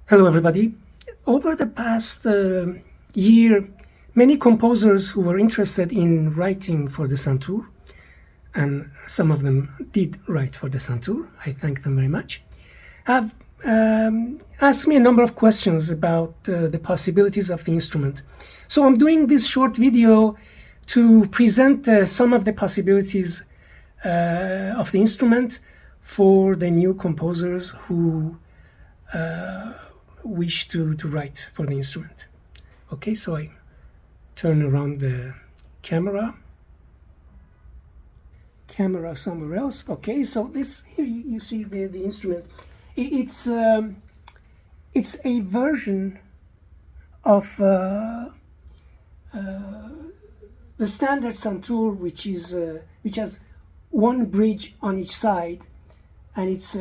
Hello everybody. Over the past year, many composers who were interested in writing for the Santour, and some of them did write for the Santour, I thank them very much, have asked me a number of questions about the possibilities of the instrument. So I'm doing this short video to present some of the possibilities of the instrument for the new composers who wish to write for the instrument. Okay, so I turn around the camera somewhere else. Okay, so this here you see the instrument. It's a version of the standard Santour, which has one bridge on each side, and it's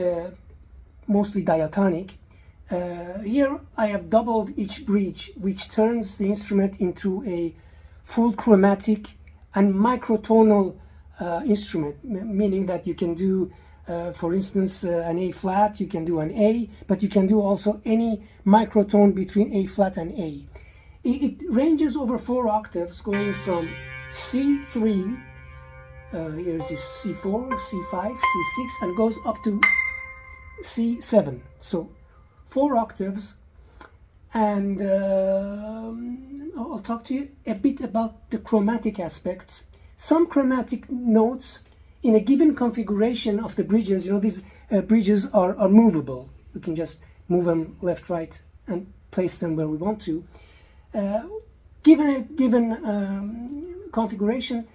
mostly diatonic. Here I have doubled each bridge, which turns the instrument into a full chromatic and microtonal instrument, meaning that you can do, for instance, an A flat, you can do an A, but you can do also any microtone between A flat and A. It ranges over 4 octaves, going from C3, here's this C4, C5, C6, and goes up to C7. So 4 octaves, and I'll talk to you a bit about the chromatic aspects. Some chromatic notes in a given configuration of the bridges, these bridges are movable. We can just move them left, right, and place them where we want to. Given a given configuration,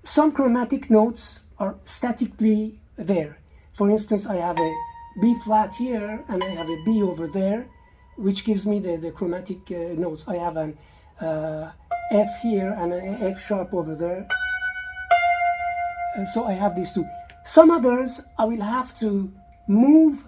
some chromatic notes are statically there. For instance, I have a B flat here and I have a B over there, which gives me the chromatic notes. I have an F here and an F sharp over there. So I have these two. Some others I will have to move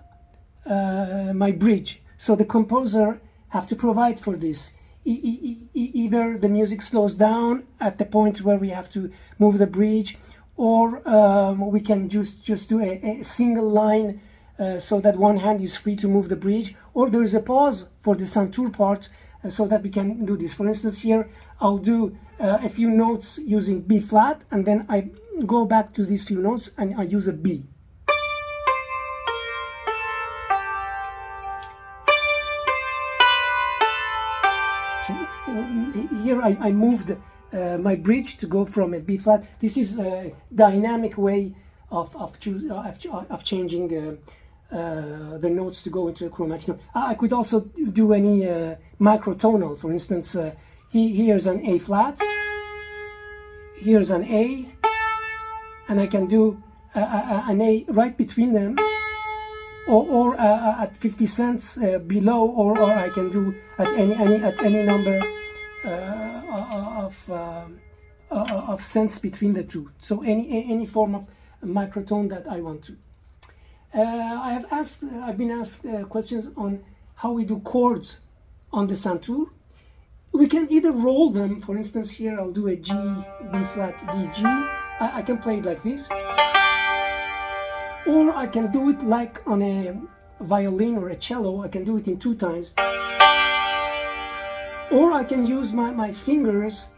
my bridge. So the composer have to provide for this. Either the music slows down at the point where we have to move the bridge, or we can just do a single line so that one hand is free to move the bridge, or there is a pause for the Santour part so that we can do this. For instance, here I'll do a few notes using B flat, and then I go back to these few notes and I use a B. So here I moved my bridge to go from a B flat. This is a dynamic way of changing the notes to go into a chromatic note. I could also do any microtonal. For instance, here's an A flat, here's an A, and I can do an A right between them, or at 50 cents below, or I can do at any number of cents between the two. So any form of microtone that I want to. I've been asked questions on how we do chords on the Santour. We can either roll them. For instance, here I'll do a G, B flat, D, G. I can play it like this, or I can do it like on a violin or a cello. I can do it in 2 times, or I can use my fingers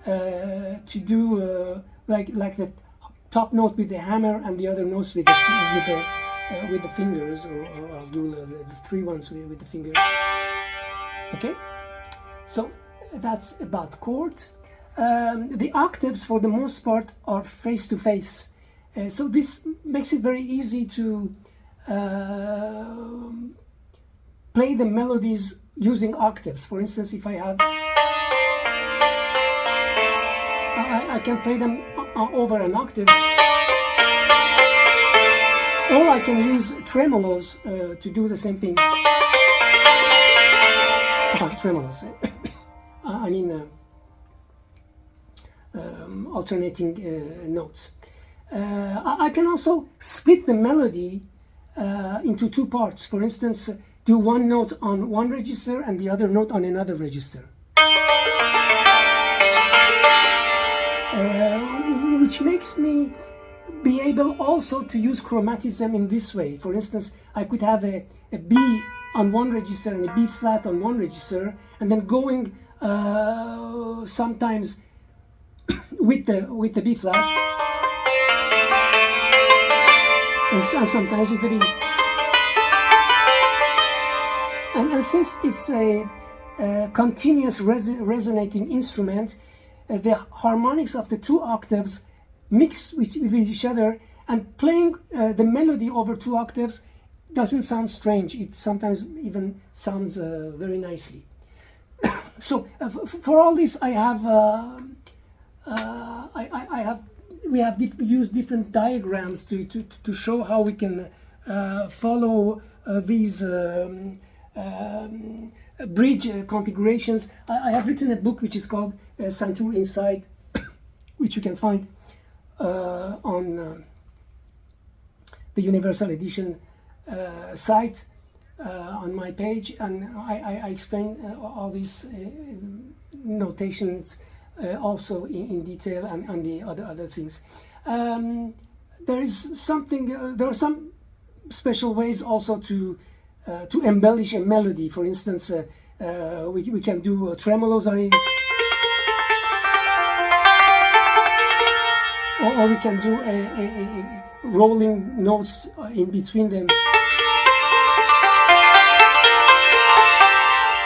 to do like the top note with the hammer and the other notes with the fingers, or I'll do the 3 ones with the fingers. Okay, so that's about chords. The octaves, for the most part, are face to face, so this makes it very easy to play the melodies using octaves. For instance, if I have, I can play them over an octave, or I can use tremolos to do the same thing. Tremolos. I mean alternating notes. I can also split the melody into 2 parts. For instance, do one note on one register and the other note on another register, which makes me be able also to use chromatism in this way. For instance, I could have a B on one register and a B flat on one register, and then going sometimes with the B flat, and sometimes with the B. And since it's a continuous resonating instrument, the harmonics of the two octaves mix with each other, and playing the melody over two octaves doesn't sound strange. It sometimes even sounds very nicely. So for all this, we have used different diagrams to show how we can follow these bridge configurations. I have written a book which is called Santour Insights, which you can find on the Universal Edition site on my page, and I explain all these notations also in detail, and the other things. There are some special ways also to embellish a melody. For instance, we can do tremolos on it, or we can do a rolling notes in between them,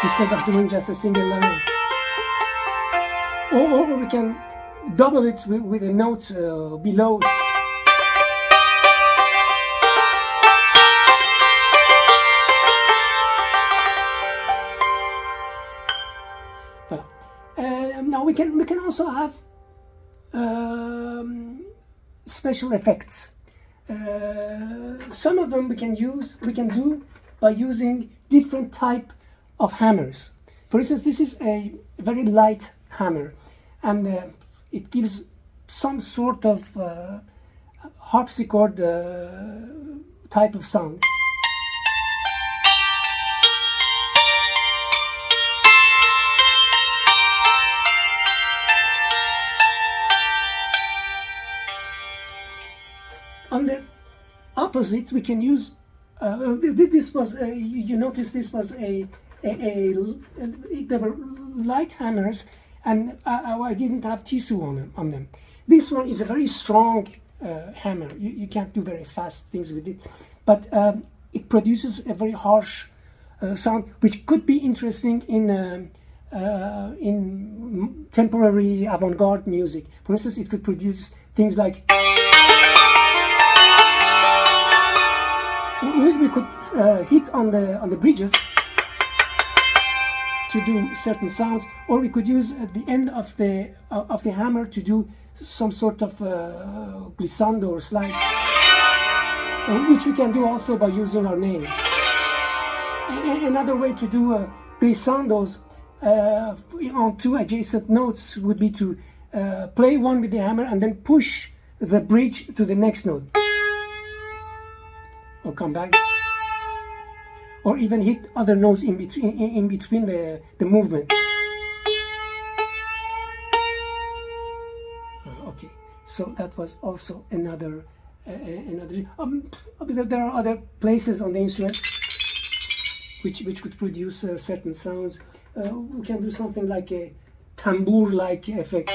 instead of doing just a single line. Or we can double it with a note below. Now we can also have special effects. Some of them we can do by using different type of hammers. For instance, this is a very light hammer, and it gives some sort of harpsichord type of sound. On the opposite, we can use this was you notice this was they were light hammers, and I didn't have tissue on them. This one is a very strong hammer. You can't do very fast things with it, but it produces a very harsh sound, which could be interesting in temporary avant-garde music. For instance, it could produce things like. We could hit on the bridges to do certain sounds, or we could use at the end of the hammer to do some sort of glissando or slide, which we can do also by using our nail. Another way to do glissandos on two adjacent notes would be to play one with the hammer and then push the bridge to the next note, or come back, or even hit other notes in between the movement. Okay, so that was also another. There are other places on the instrument which could produce certain sounds. We can do something like a tambour-like effect.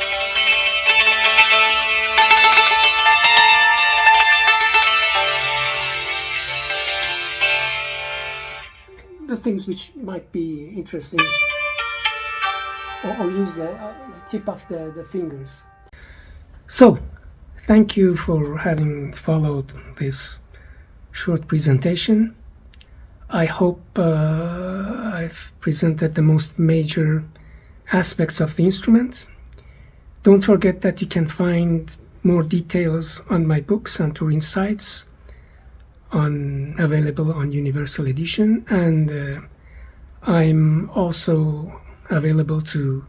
The things which might be interesting, or use the tip of the fingers. So, thank you for having followed this short presentation. I hope I've presented the most major aspects of the instrument. Don't forget that you can find more details on my book, Santour Insights, available on Universal Edition, and I'm also available to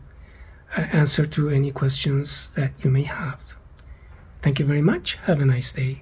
answer to any questions that you may have. Thank you very much. Have a nice day.